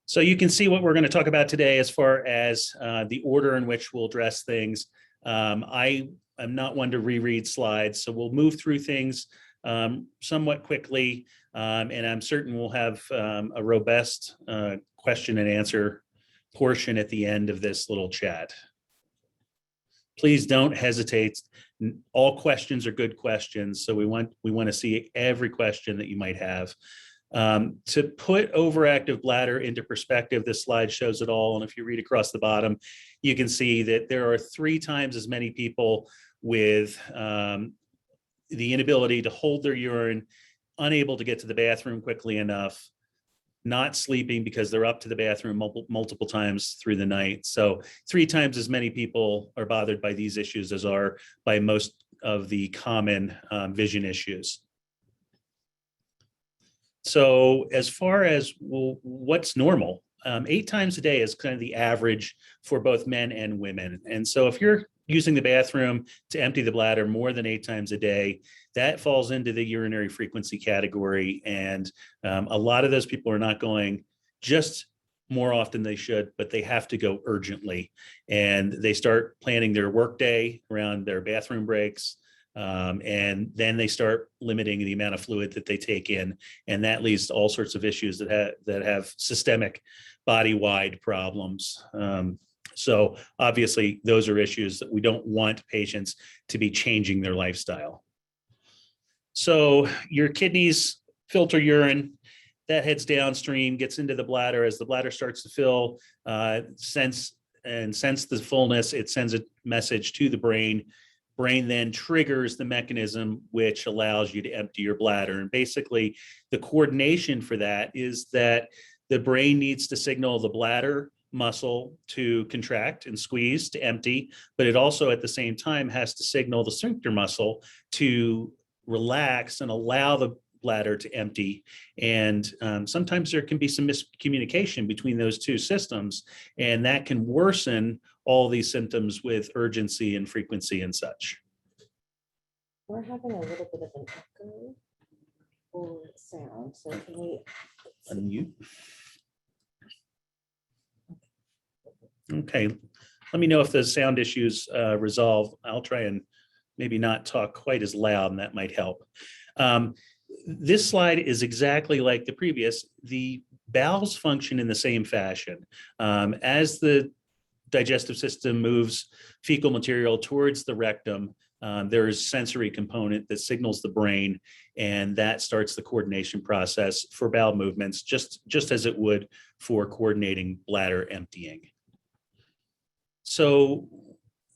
So you can see what we're going to talk about today as far as the order in which we'll address things. I am not one to reread slides, so we'll move through things somewhat quickly, and I'm certain we'll have a robust question and answer portion at the end of this little chat. Please don't hesitate. All questions are good questions, so we want to see every question that you might have. To put overactive bladder into perspective, this slide shows it all. And if you read across the bottom, you can see that there are 3 times as many people with the inability to hold their urine, unable to get to the bathroom quickly enough, not sleeping because they're up to the bathroom multiple times through the night. So 3 times as many people are bothered by these issues as are by most of the common vision issues. So as far as what's normal, 8 times a day is kind of the average for both men and women. And so if you're using the bathroom to empty the bladder more than 8 times a day, that falls into the urinary frequency category. And a lot of those people are not going just more often they should, but they have to go urgently. And they start planning their workday around their bathroom breaks. And then they start limiting the amount of fluid that they take in, and that leads to all sorts of issues that have systemic body-wide problems. So obviously, those are issues that we don't want patients to be changing their lifestyle. So your kidneys filter urine, that heads downstream, gets into the bladder. As the bladder starts to fill, sense the fullness, it sends a message to the brain. Brain then triggers the mechanism which allows you to empty your bladder. And basically, the coordination for that is that the brain needs to signal the bladder muscle to contract and squeeze to empty, but it also at the same time has to signal the sphincter muscle to relax and allow the bladder to empty. And sometimes there can be some miscommunication between those 2 systems, and that can worsen all these symptoms with urgency and frequency and such. We're having a little bit of an echo or sound, so can we unmute? Okay, let me know if the sound issues resolve. I'll try and maybe not talk quite as loud, and that might help. This slide is exactly like the previous. The bowels function in the same fashion. As the digestive system moves fecal material towards the rectum, there is a sensory component that signals the brain, and that starts the coordination process for bowel movements, just as it would for coordinating bladder emptying. So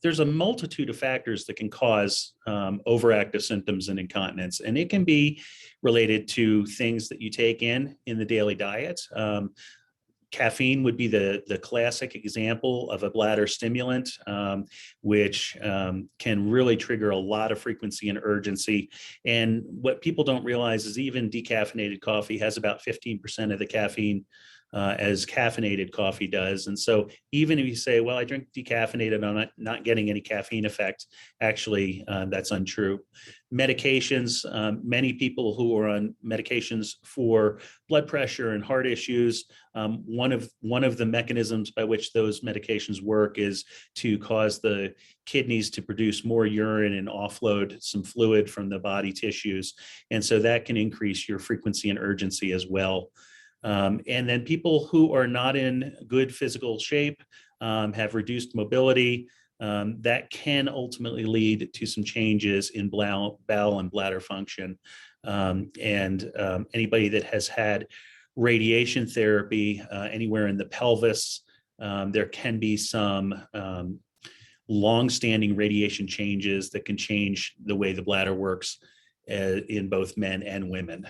there's a multitude of factors that can cause overactive symptoms and incontinence, and it can be related to things that you take in the daily diet. Caffeine would be the classic example of a bladder stimulant, which can really trigger a lot of frequency and urgency. And what people don't realize is even decaffeinated coffee has about 15% of the caffeine as caffeinated coffee does. And so even if you say, well, I drink decaffeinated, I'm not getting any caffeine effect, actually, that's untrue. Medications, many people who are on medications for blood pressure and heart issues, one of the mechanisms by which those medications work is to cause the kidneys to produce more urine and offload some fluid from the body tissues. And so that can increase your frequency and urgency as well. And then people who are not in good physical shape, have reduced mobility, that can ultimately lead to some changes in bowel and bladder function. Anybody that has had radiation therapy anywhere in the pelvis, there can be some long-standing radiation changes that can change the way the bladder works in both men and women.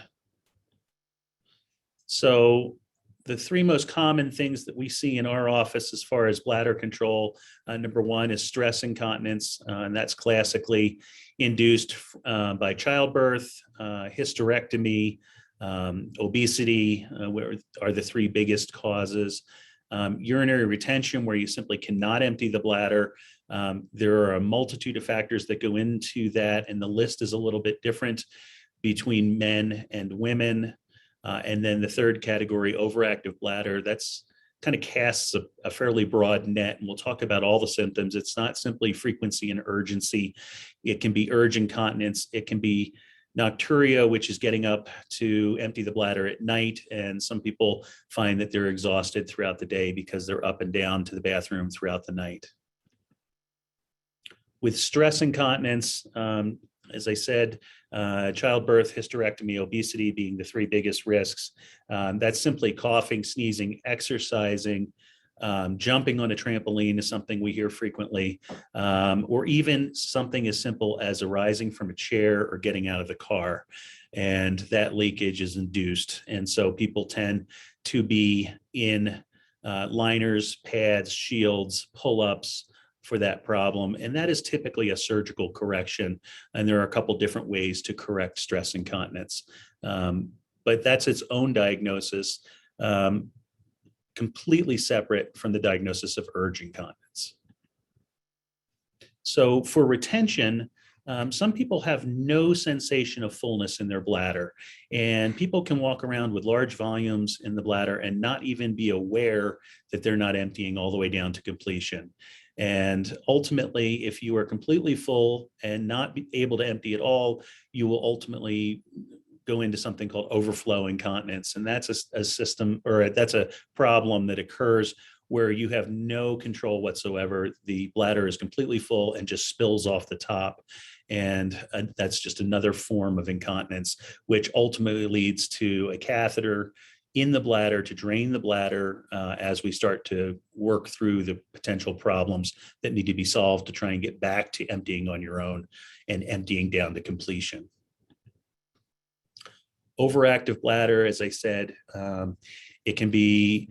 So the 3 most common things that we see in our office as far as bladder control, number 1 is stress incontinence, and that's classically induced by childbirth, hysterectomy, obesity, where are the 3 biggest causes. Urinary retention, where you simply cannot empty the bladder. There are a multitude of factors that go into that, and the list is a little bit different between men and women. And then the third category, overactive bladder, that's kind of casts a fairly broad net. And we'll talk about all the symptoms. It's not simply frequency and urgency. It can be urge incontinence. It can be nocturia, which is getting up to empty the bladder at night. And some people find that they're exhausted throughout the day because they're up and down to the bathroom throughout the night. With stress incontinence, as I said, childbirth, hysterectomy, obesity being the three biggest risks. That's simply coughing, sneezing, exercising, jumping on a trampoline is something we hear frequently, or even something as simple as arising from a chair or getting out of the car. And that leakage is induced. And so people tend to be in liners, pads, shields, pull-ups, for that problem. And that is typically a surgical correction. And there are a couple different ways to correct stress incontinence. But that's its own diagnosis, completely separate from the diagnosis of urge incontinence. So for retention, some people have no sensation of fullness in their bladder, and people can walk around with large volumes in the bladder and not even be aware that they're not emptying all the way down to completion. And ultimately, if you are completely full and not be able to empty at all, you will ultimately go into something called overflow incontinence. And that's a system, or that's a problem that occurs where you have no control whatsoever. The bladder is completely full and just spills off the top. And that's just another form of incontinence, which ultimately leads to a catheter in the bladder to drain the bladder as we start to work through the potential problems that need to be solved to try and get back to emptying on your own and emptying down to completion. Overactive bladder, as I said, it can be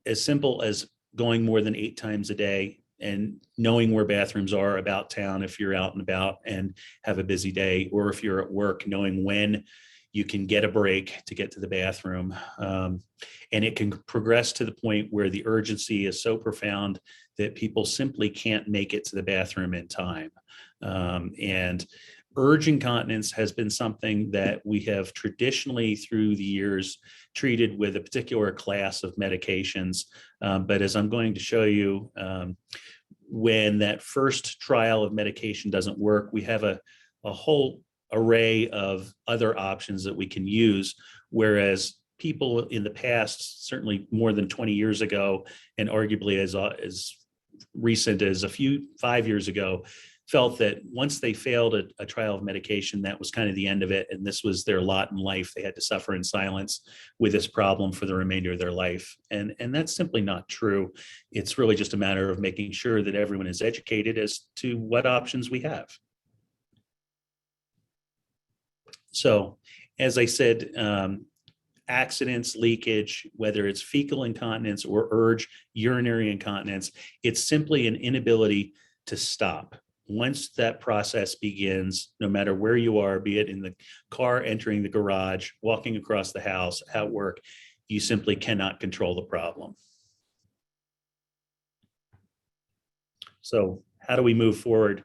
as simple as going more than 8 times a day and knowing where bathrooms are about town if you're out and about and have a busy day, or if you're at work, knowing when you can get a break to get to the bathroom. And it can progress to the point where the urgency is so profound that people simply can't make it to the bathroom in time. And urge incontinence has been something that we have traditionally through the years treated with a particular class of medications. But as I'm going to show you, when that first trial of medication doesn't work, we have a whole array of other options that we can use, whereas people in the past, certainly more than 20 years ago, and arguably as recent as 5 years ago, felt that once they failed a trial of medication, that was kind of the end of it, and this was their lot in life. They had to suffer in silence with this problem for the remainder of their life. And that's simply not true. It's really just a matter of making sure that everyone is educated as to what options we have. So, as I said, accidents, leakage, whether it's fecal incontinence or urge urinary incontinence, it's simply an inability to stop. Once that process begins, no matter where you are, be it in the car, entering the garage, walking across the house, at work, you simply cannot control the problem. So how do we move forward?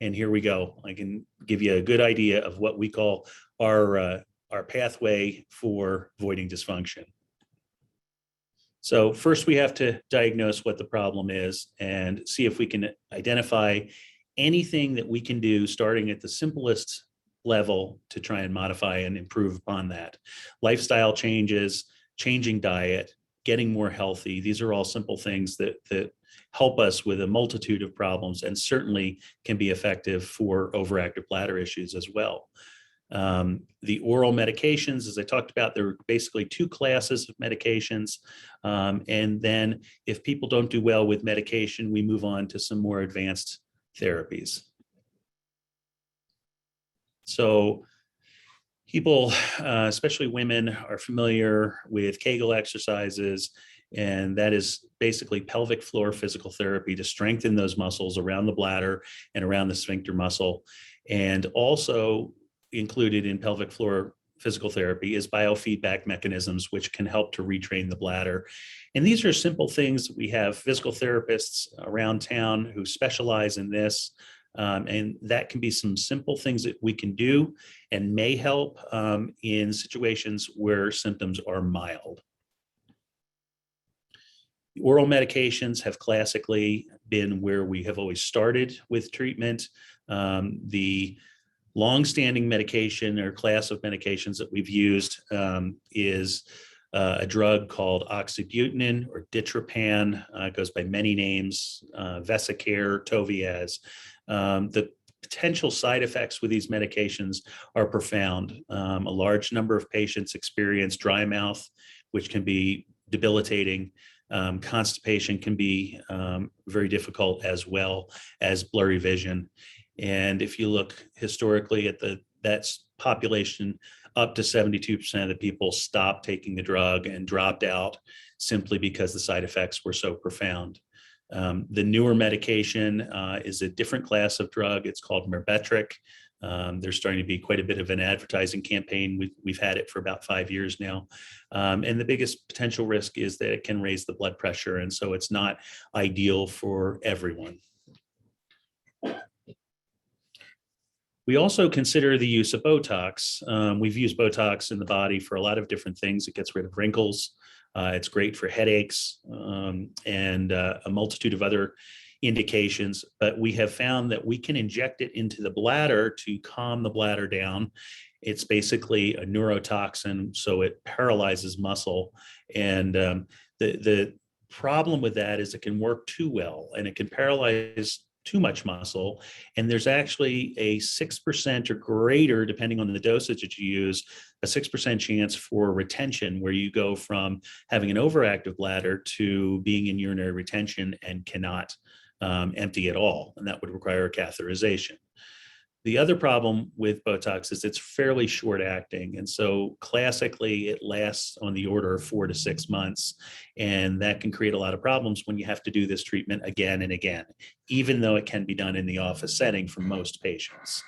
And here we go. I can give you a good idea of what we call our pathway for voiding dysfunction. So first we have to diagnose what the problem is and see if we can identify anything that we can do starting at the simplest level to try and modify and improve upon that. Lifestyle changes, changing diet, getting more healthy. These are all simple things that help us with a multitude of problems and certainly can be effective for overactive bladder issues as well. The oral medications, as I talked about, there are basically 2 classes of medications. And then if people don't do well with medication, we move on to some more advanced therapies. So people, especially women, are familiar with Kegel exercises, and that is basically pelvic floor physical therapy to strengthen those muscles around the bladder and around the sphincter muscle. And also included in pelvic floor physical therapy is biofeedback mechanisms, which can help to retrain the bladder. And these are simple things. We have physical therapists around town who specialize in this. And that can be some simple things that we can do and may help in situations where symptoms are mild. Oral medications have classically been where we have always started with treatment. The longstanding medication or class of medications that we've used is a drug called oxybutynin or ditropan. It goes by many names, Vesicare, Toviaz. The potential side effects with these medications are profound. A large number of patients experience dry mouth, which can be debilitating. Constipation can be very difficult, as well as blurry vision. And if you look historically at that population, up to 72% of the people stopped taking the drug and dropped out simply because the side effects were so profound. The newer medication is a different class of drug. It's called Mirbetric. There's starting to be quite a bit of an advertising campaign. We've had it for about 5 years now. And the biggest potential risk is that it can raise the blood pressure. And so it's not ideal for everyone. We also consider the use of Botox. We've used Botox in the body for a lot of different things. It gets rid of wrinkles. It's great for headaches and a multitude of other indications, but we have found that we can inject it into the bladder to calm the bladder down. It's basically a neurotoxin, so it paralyzes muscle. And the problem with that is it can work too well, and it can paralyze too much muscle. And there's actually a 6% or greater, depending on the dosage that you use, a 6% chance for retention, where you go from having an overactive bladder to being in urinary retention and cannot empty at all. And that would require a catheterization. The other problem with Botox is it's fairly short acting. And so classically, it lasts on the order of 4 to 6 months. And that can create a lot of problems when you have to do this treatment again and again, even though it can be done in the office setting for most patients.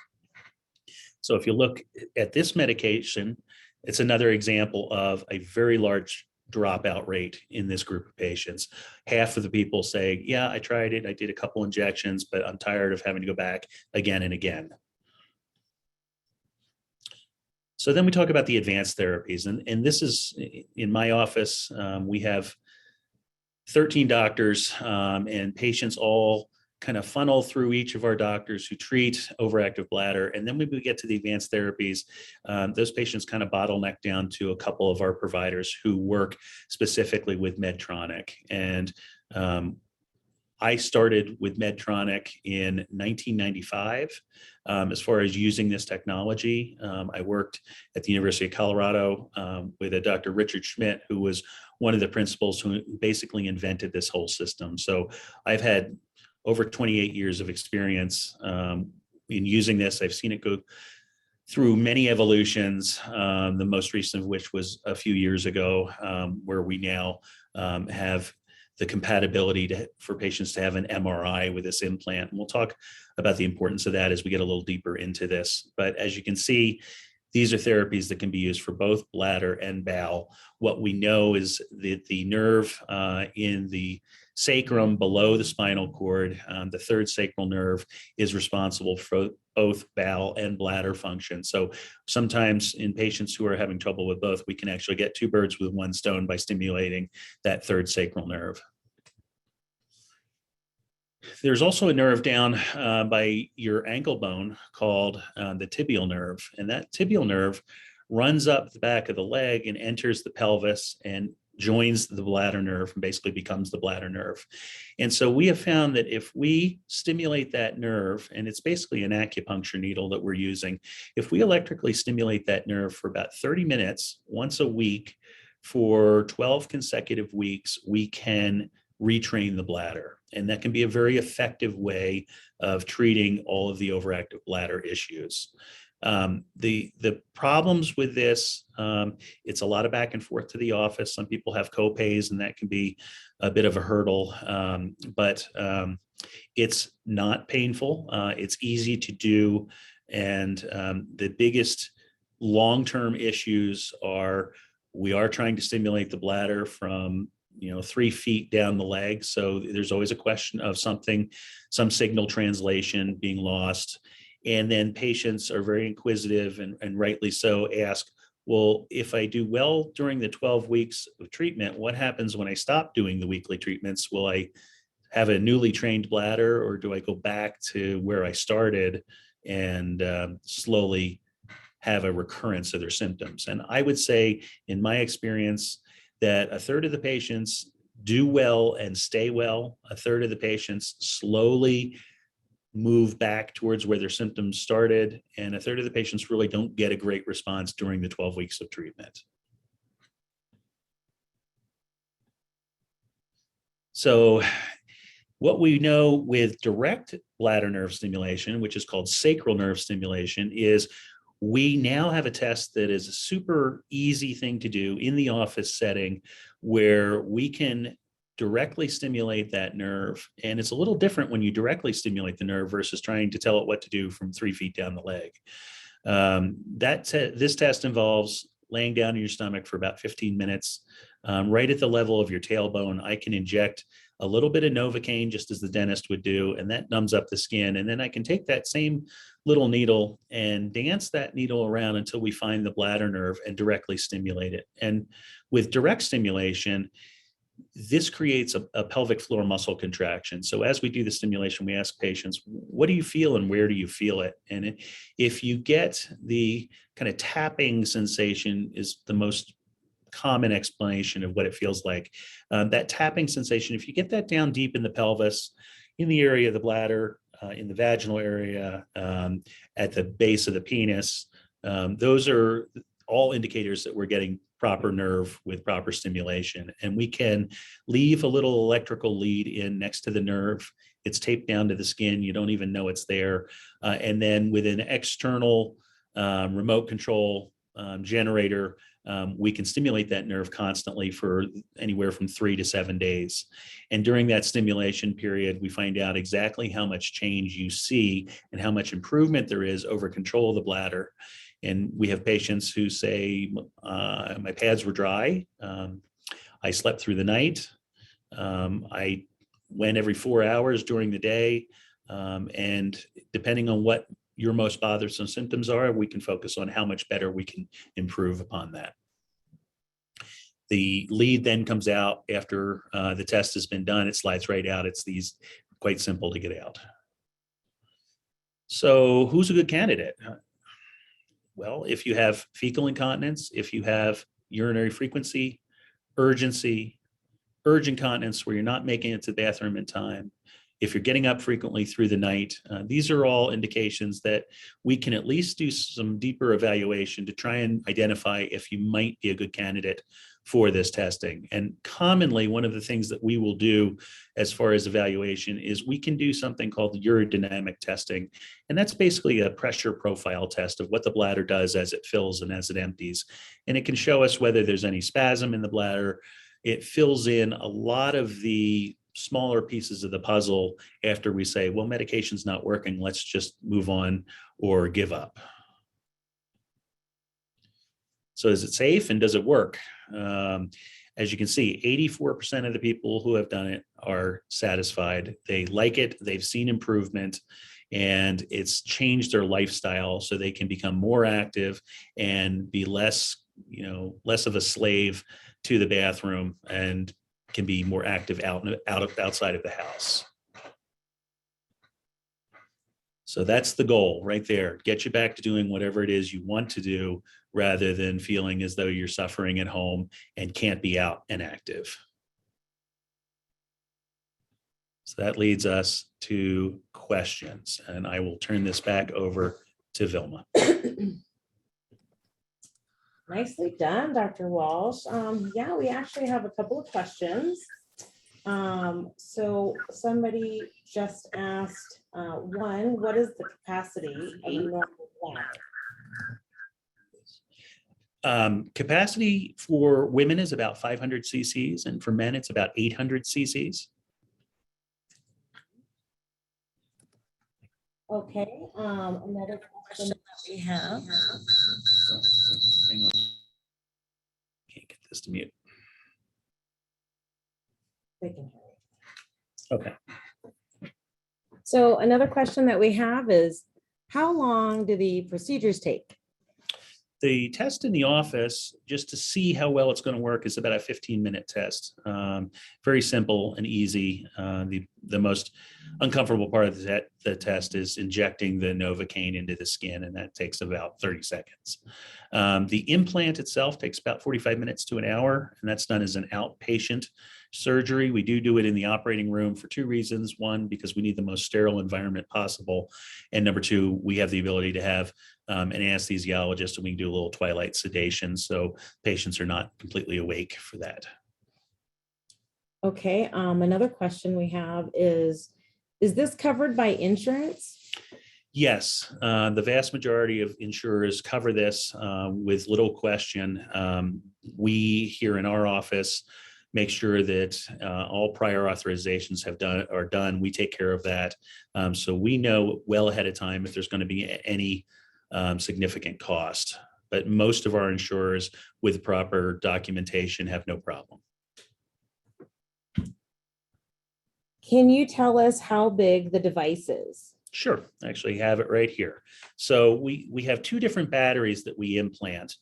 So if you look at this medication, it's another example of a very large dropout rate in this group of patients. Half of the people say, yeah, I tried it. I did a couple injections, but I'm tired of having to go back again and again. So then we talk about the advanced therapies. And this is in my office. We have 13 doctors and patients all kind of funnel through each of our doctors who treat overactive bladder. And then when we get to the advanced therapies, those patients kind of bottleneck down to a couple of our providers who work specifically with Medtronic. And I started with Medtronic in 1995. As far as using this technology, I worked at the University of Colorado with a Dr. Richard Schmidt, who was one of the principals who basically invented this whole system. So I've had over 28 years of experience in using this. I've seen it go through many evolutions, the most recent of which was a few years ago, where we now have the compatibility for patients to have an MRI with this implant. And we'll talk about the importance of that as we get a little deeper into this. But as you can see, these are therapies that can be used for both bladder and bowel. What we know is that the nerve in the sacrum below the spinal cord, the third sacral nerve, is responsible for both bowel and bladder function. So sometimes in patients who are having trouble with both, we can actually get 2 birds with 1 stone by stimulating that third sacral nerve. There's also a nerve down by your ankle bone called the tibial nerve. And that tibial nerve runs up the back of the leg and enters the pelvis and joins the bladder nerve and basically becomes the bladder nerve. And so we have found that if we stimulate that nerve, and it's basically an acupuncture needle that we're using, if we electrically stimulate that nerve for about 30 minutes once a week for 12 consecutive weeks, we can retrain the bladder. And that can be a very effective way of treating all of the overactive bladder issues. The problems with this, it's a lot of back and forth to the office. Some people have co-pays, and that can be a bit of a hurdle, but it's not painful. It's easy to do. And the biggest long-term issues are, we are trying to stimulate the bladder from 3 feet down the leg. So there's always a question of some signal translation being lost. And then patients are very inquisitive and rightly so ask, well, if I do well during the 12 weeks of treatment, what happens when I stop doing the weekly treatments? Will I have a newly trained bladder, or do I go back to where I started and slowly have a recurrence of their symptoms? And I would say, in my experience, that a third of the patients do well and stay well. A third of the patients slowly move back towards where their symptoms started. And a third of the patients really don't get a great response during the 12 weeks of treatment. So what we know with direct bladder nerve stimulation, which is called sacral nerve stimulation, is we now have a test that is a super easy thing to do in the office setting, where we can directly stimulate that nerve. And it's a little different when you directly stimulate the nerve versus trying to tell it what to do from 3 feet down the leg. This test involves laying down in your stomach for about 15 minutes, right at the level of your tailbone. I can inject a little bit of Novocaine, just as the dentist would do, and that numbs up the skin. And then I can take that same little needle and dance that needle around until we find the bladder nerve and directly stimulate it. And with direct stimulation, this creates a pelvic floor muscle contraction. So as we do the stimulation, we ask patients, what do you feel and where do you feel it? And if you get the kind of tapping sensation, is the most common explanation of what it feels like. That tapping sensation, if you get that down deep in the pelvis, in the area of the bladder, in the vaginal area, at the base of the penis, those are all indicators that we're getting proper nerve with proper stimulation. And we can leave a little electrical lead in next to the nerve. It's taped down to the skin. You don't even know it's there. And then with an external remote control generator, we can stimulate that nerve constantly for anywhere from 3 to 7 days. And during that stimulation period, we find out exactly how much change you see and how much improvement there is over control of the bladder. And we have patients who say, my pads were dry. I slept through the night. I went every 4 hours during the day. And depending on what your most bothersome symptoms are, we can focus on how much better we can improve upon that. The lead then comes out after the test has been done. It slides right out. It's quite simple to get out. So who's a good candidate? Well, if you have fecal incontinence, if you have urinary frequency, urgency, urgent incontinence where you're not making it to the bathroom in time, if you're getting up frequently through the night, these are all indications that we can at least do some deeper evaluation to try and identify if you might be a good candidate for this testing. And commonly, one of the things that we will do as far as evaluation is we can do something called urodynamic testing. And that's basically a pressure profile test of what the bladder does as it fills and as it empties. And it can show us whether there's any spasm in the bladder. It fills in a lot of the smaller pieces of the puzzle after we say, well, medication's not working, let's just move on or give up. So is it safe and does it work? As you can see, 84% of the people who have done it are satisfied. They like it, they've seen improvement, and it's changed their lifestyle so they can become more active and be less of a slave to the bathroom and can be more active outside of the house. So that's the goal right there. Get you back to doing whatever it is you want to do rather than feeling as though you're suffering at home and can't be out and active. So that leads us to questions, and I will turn this back over to Vilma. Nicely done, Dr. Walsh. Yeah, we actually have a couple of questions. So somebody just asked, one, what is the capacity of a normal bladder? Capacity for women is about 500 cc's, and for men, it's about 800 cc's. Okay, another question that we have. Hang on. Can't get this to mute. They can hear you. Okay. So another question that we have is, how long do the procedures take? The test in the office, just to see how well it's going to work, is about a 15-minute test. Very simple and easy. The most uncomfortable part of the test is injecting the Novocaine into the skin, and that takes about 30 seconds. The implant itself takes about 45 minutes to an hour, and that's done as an outpatient surgery. We do it in the operating room for two reasons. One, because we need the most sterile environment possible. And number two, we have the ability to have an anesthesiologist, and we can do a little twilight sedation, so patients are not completely awake for that. Okay, another question we have is this covered by insurance? Yes, the vast majority of insurers cover this with little question. We here in our office make sure that all prior authorizations are done. We take care of that. So we know well ahead of time if there's going to be any significant cost. But most of our insurers with proper documentation have no problem. Can you tell us how big the device is? Sure, I actually have it right here. So we have two different batteries that we implant.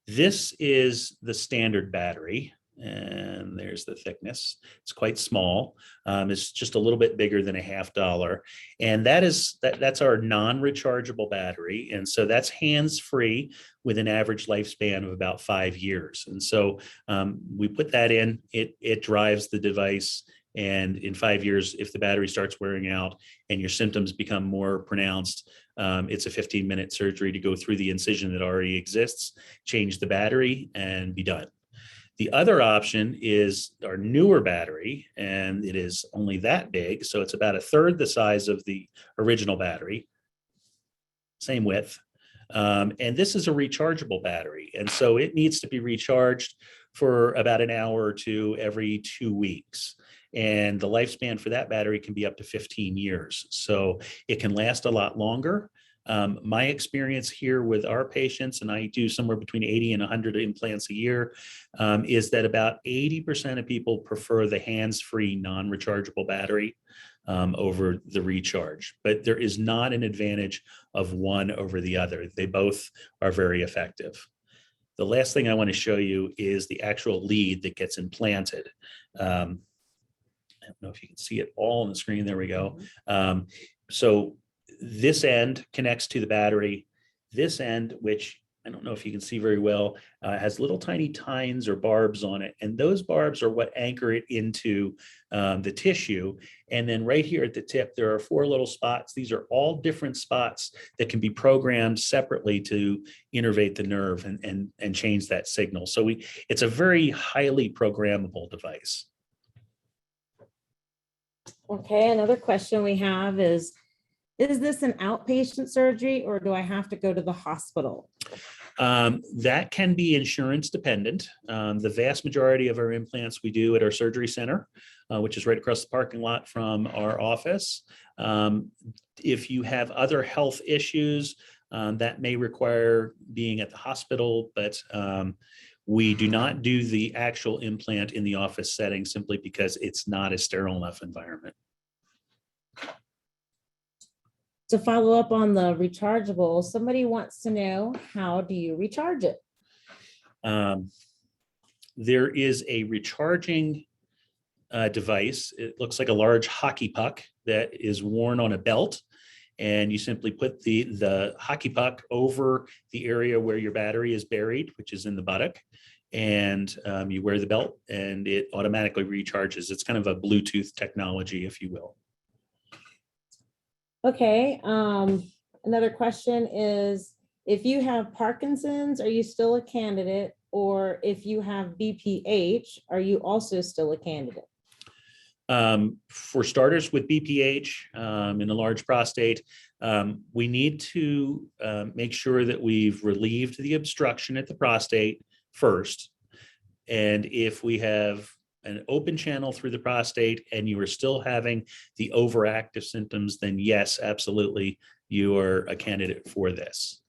This is the standard battery, and there's the thickness. It's quite small. It's just a little bit bigger than $1/2, and that's our non-rechargeable battery, and so that's hands-free with an average lifespan of about 5 years. And so we put that in. It drives the device. And in 5 years, if the battery starts wearing out and your symptoms become more pronounced, it's a 15-minute surgery to go through the incision that already exists, change the battery, and be done. The other option is our newer battery, and it is only that big. So it's about a third the size of the original battery, same width. And this is a rechargeable battery. And so it needs to be recharged for about an hour or two every 2 weeks. And the lifespan for that battery can be up to 15 years. So it can last a lot longer. My experience here with our patients, and I do somewhere between 80 and 100 implants a year, is that about 80% of people prefer the hands-free non-rechargeable battery over the recharge. But there is not an advantage of one over the other. They both are very effective. The last thing I want to show you is the actual lead that gets implanted. I don't know if you can see it all on the screen. There we go. So this end connects to the battery. This end, which I don't know if you can see very well, has little tiny tines or barbs on it. And those barbs are what anchor it into the tissue. And then right here at the tip, there are 4 little spots. These are all different spots that can be programmed separately to innervate the nerve and change that signal. So it's a very highly programmable device. Okay, another question we have is this an outpatient surgery or do I have to go to the hospital? That can be insurance dependent. The vast majority of our implants we do at our surgery center, which is right across the parking lot from our office. If you have other health issues, that may require being at the hospital, but we do not do the actual implant in the office setting simply because it's not a sterile enough environment. To follow up on the rechargeable, somebody wants to know, how do you recharge it? There is a recharging device. It looks like a large hockey puck that is worn on a belt. And you simply put the hockey puck over the area where your battery is buried, which is in the buttock. And you wear the belt and it automatically recharges. It's kind of a Bluetooth technology, if you will. Okay, another question is, if you have Parkinson's, are you still a candidate? Or if you have BPH, are you also still a candidate? For starters, with BPH in a large prostate, we need to make sure that we've relieved the obstruction at the prostate first. And if we have an open channel through the prostate and you are still having the overactive symptoms, then yes, absolutely, you are a candidate for this.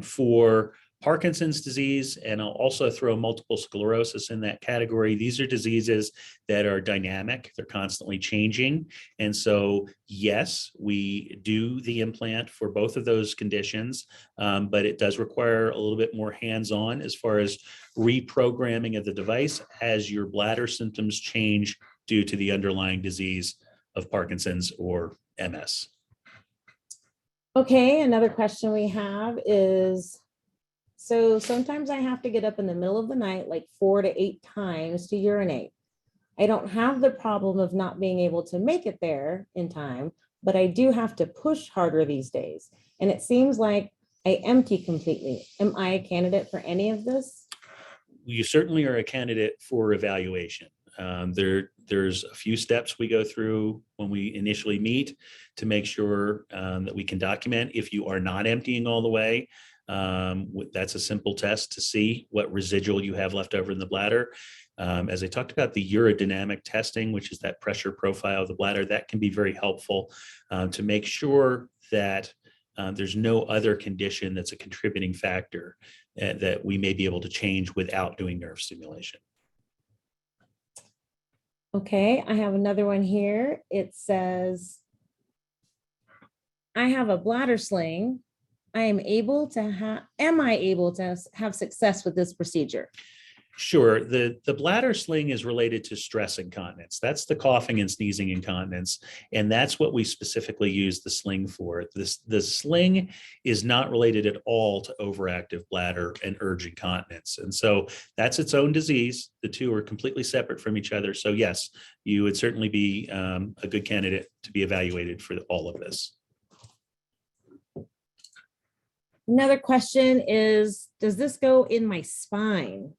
For Parkinson's disease, and I'll also throw multiple sclerosis in that category. These are diseases that are dynamic, they're constantly changing. And so, yes, we do the implant for both of those conditions, but it does require a little bit more hands-on as far as reprogramming of the device as your bladder symptoms change due to the underlying disease of Parkinson's or MS. Okay, another question we have is, so sometimes I have to get up in the middle of the night, like 4 to 8 times to urinate. I don't have the problem of not being able to make it there in time, but I do have to push harder these days. And it seems like I empty completely. Am I a candidate for any of this? You certainly are a candidate for evaluation. There's a few steps we go through when we initially meet to make sure that we can document if you are not emptying all the way. That's a simple test to see what residual you have left over in the bladder. As I talked about, the urodynamic testing, which is that pressure profile of the bladder, that can be very helpful to make sure that there's no other condition that's a contributing factor that we may be able to change without doing nerve stimulation. Okay, I have another one here. It says, I have a bladder sling. Am I able to have success with this procedure? Sure. The bladder sling is related to stress incontinence. That's the coughing and sneezing incontinence. And that's what we specifically use the sling for. The sling is not related at all to overactive bladder and urge incontinence. And so that's its own disease. The two are completely separate from each other. So yes, you would certainly be a good candidate to be evaluated for all of this. Another question is, does this go in my spine?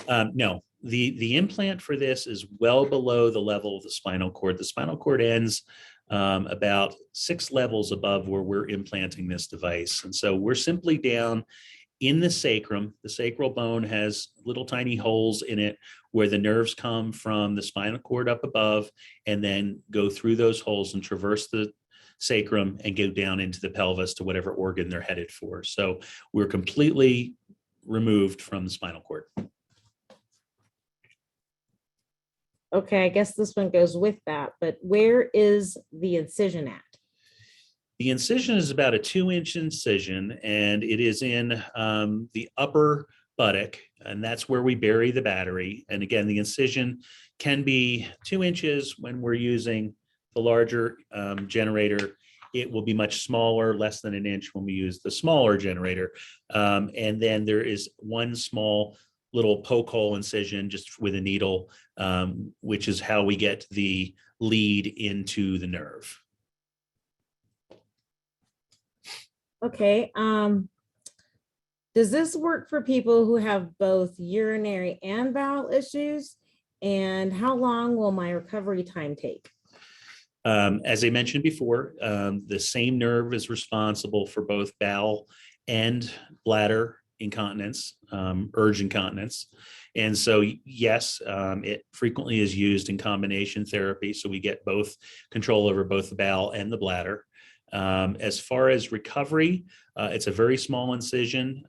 No, the implant for this is well below the level of the spinal cord. The spinal cord ends about 6 levels above where we're implanting this device. And so we're simply down in the sacrum. The sacral bone has little tiny holes in it where the nerves come from the spinal cord up above and then go through those holes and traverse the sacrum and go down into the pelvis to whatever organ they're headed for. So we're completely removed from the spinal cord. Okay, I guess this one goes with that, but where is the incision at? The incision is about a 2-inch incision, and it is in the upper buttock, and that's where we bury the battery. And again, the incision can be 2 inches when we're using the larger generator. It will be much smaller, less than 1 inch when we use the smaller generator. And then there is one small little poke hole incision just with a needle, which is how we get the lead into the nerve. Okay. Does this work for people who have both urinary and bowel issues? And how long will my recovery time take? As I mentioned before, the same nerve is responsible for both bowel and bladder incontinence, urge incontinence. And so, yes, it frequently is used in combination therapy. So we get both control over both the bowel and the bladder. As far as recovery, it's a very small incision.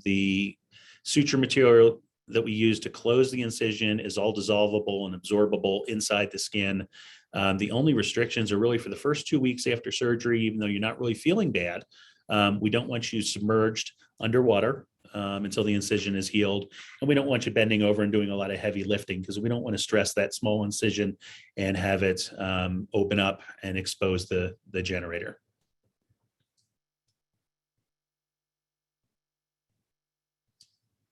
The suture material that we use to close the incision is all dissolvable and absorbable inside the skin. The only restrictions are really for the first 2 weeks after surgery, even though you're not really feeling bad. We don't want you submerged underwater until the incision is healed. And we don't want you bending over and doing a lot of heavy lifting because we don't want to stress that small incision and have it open up and expose the generator.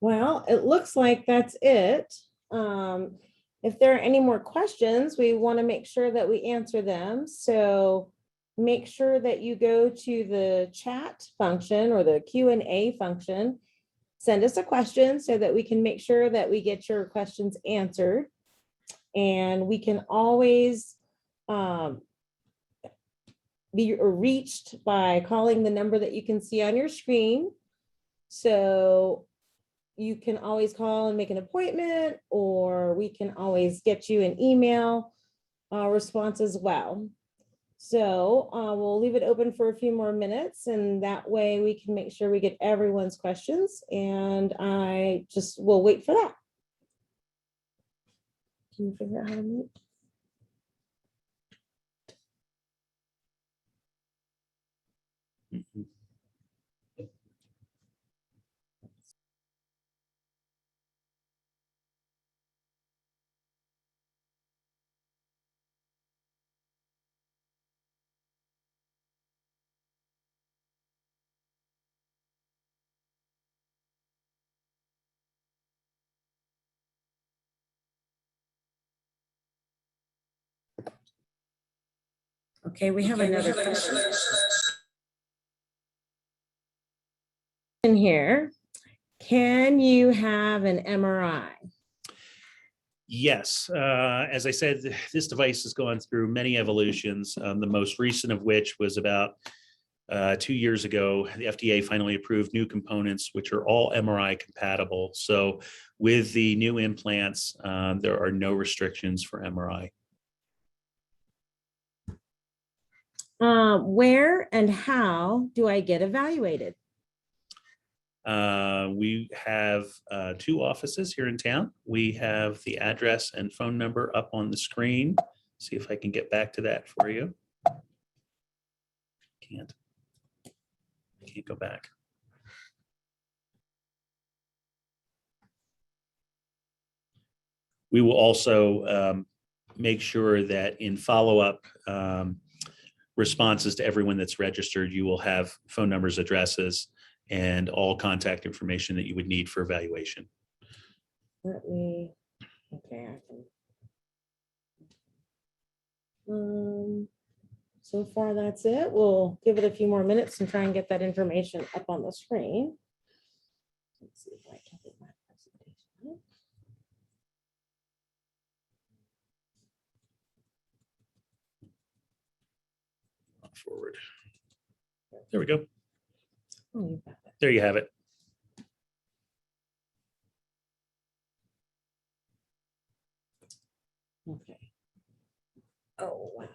Well, it looks like that's it. If there are any more questions, we want to make sure that we answer them. So make sure that you go to the chat function or the Q&A function, send us a question so that we can make sure that we get your questions answered. And we can always be reached by calling the number that you can see on your screen. So you can always call and make an appointment, or we can always get you an email response as well. So we'll leave it open for a few more minutes, and that way we can make sure we get everyone's questions. And I just will wait for that. Can you figure out how to mute? Mhm. Okay, we have another question in here. Can you have an MRI? Yes, as I said, this device has gone through many evolutions. The most recent of which was about 2 years ago. The FDA finally approved new components, which are all MRI compatible. So with the new implants, there are no restrictions for MRI. Where and how do I get evaluated? We have 2 offices here in town. We have the address and phone number up on the screen. See if I can get back to that for you. Can't go back. We will also make sure that in follow-up responses to everyone that's registered, you will have phone numbers, addresses, and all contact information that you would need for evaluation. Okay, I can. So far, that's it. We'll give it a few more minutes and try and get that information up on the screen. Let's see if I can get my presentation. Forward. There we go. Oh, you got it. There you have it. Okay. Oh, wow.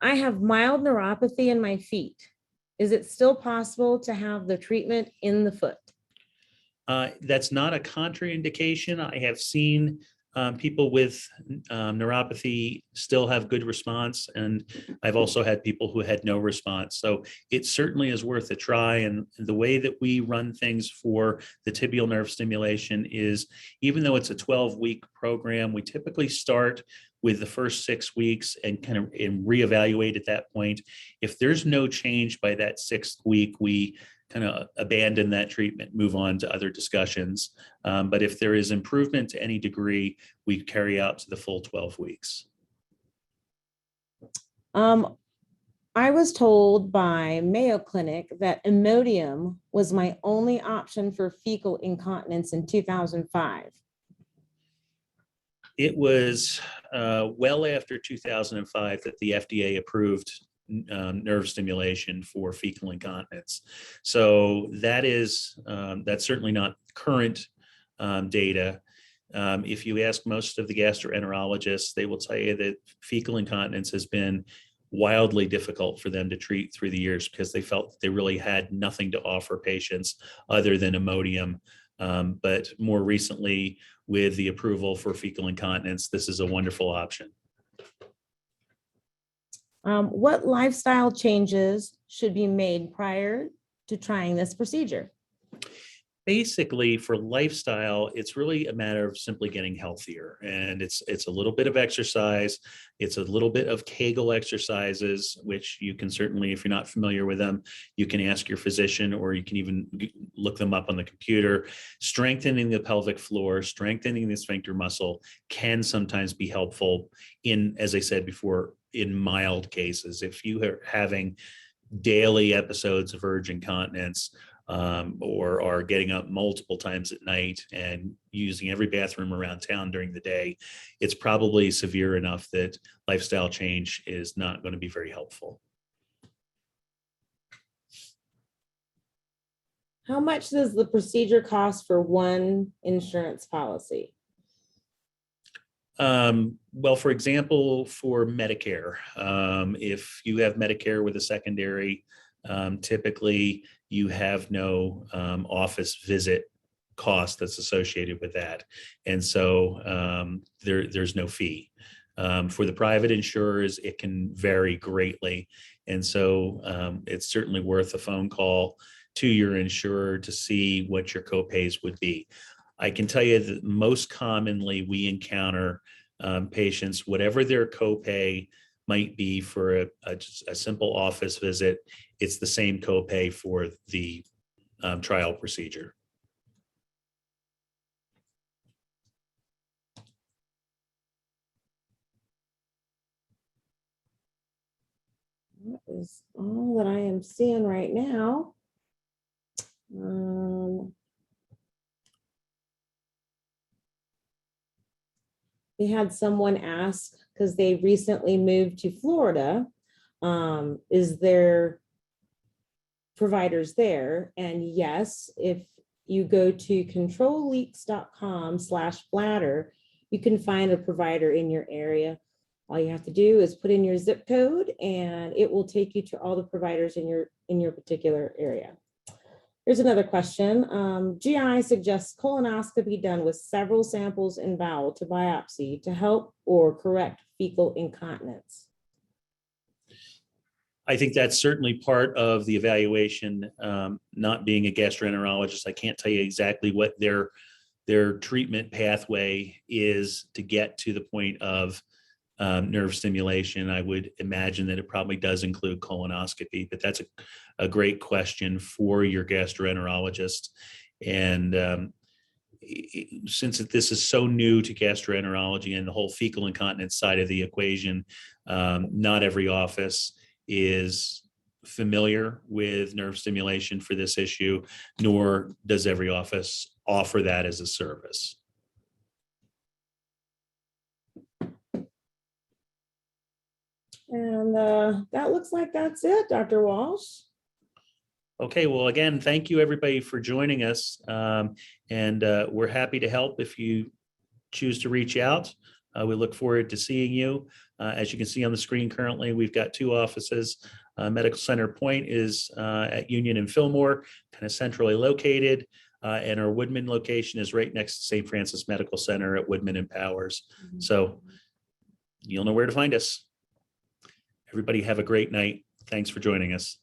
I have mild neuropathy in my feet. Is it still possible to have the treatment in the foot? That's not a contraindication. I have seen people with neuropathy still have good response, and I've also had people who had no response. So it certainly is worth a try. And the way that we run things for the tibial nerve stimulation is, even though it's a 12-week program, we typically start with the first 6 weeks and kind of reevaluate at that point. If there's no change by that 6th week, we kind of abandon that treatment, move on to other discussions. But if there is improvement to any degree, we carry out to the full 12 weeks. I was told by Mayo Clinic that Imodium was my only option for fecal incontinence in 2005. It was well after 2005 that the FDA approved nerve stimulation for fecal incontinence. So that's certainly not current data. If you ask most of the gastroenterologists, they will tell you that fecal incontinence has been wildly difficult for them to treat through the years because they felt that they really had nothing to offer patients other than Imodium. But more recently, with the approval for fecal incontinence, this is a wonderful option. What lifestyle changes should be made prior to trying this procedure? Basically, for lifestyle, it's really a matter of simply getting healthier. And it's a little bit of exercise. It's a little bit of Kegel exercises, which you can certainly, if you're not familiar with them, you can ask your physician, or you can even look them up on the computer. Strengthening the pelvic floor, strengthening the sphincter muscle can sometimes be helpful in, as I said before, in mild cases. If you are having daily episodes of urge incontinence, or are getting up multiple times at night and using every bathroom around town during the day, it's probably severe enough that lifestyle change is not going to be very helpful. How much does the procedure cost for one insurance policy? Well, for example, for Medicare, if you have Medicare with a secondary, typically you have no office visit cost that's associated with that. And so there's no fee. For the private insurers, it can vary greatly. And so it's certainly worth a phone call to your insurer to see what your copays would be. I can tell you that most commonly we encounter patients, whatever their copay might be for a simple office visit, it's the same copay for the trial procedure. That is all that I am seeing right now. We had someone ask, because they recently moved to Florida, is there providers there? And yes, if you go to controlleaks.com/bladder, you can find a provider in your area. All you have to do is put in your zip code and it will take you to all the providers in your particular area. Here's another question. GI suggests colonoscopy done with several samples in bowel to biopsy to help or correct fecal incontinence. I think that's certainly part of the evaluation. Not being a gastroenterologist, I can't tell you exactly what their treatment pathway is to get to the point of nerve stimulation. I would imagine that it probably does include colonoscopy, but that's a great question for your gastroenterologist. And since this is so new to gastroenterology and the whole fecal incontinence side of the equation, not every office is familiar with nerve stimulation for this issue, nor does every office offer that as a service. And that looks like that's it, Dr. Walsh. Okay, well, again, thank you everybody for joining us. And we're happy to help if you choose to reach out. We look forward to seeing you. As you can see on the screen currently, we've got two offices. Medical Center Point is at Union and Fillmore, kind of centrally located. And our Woodman location is right next to St. Francis Medical Center at Woodman and Powers. So you'll know where to find us. Everybody have a great night. Thanks for joining us.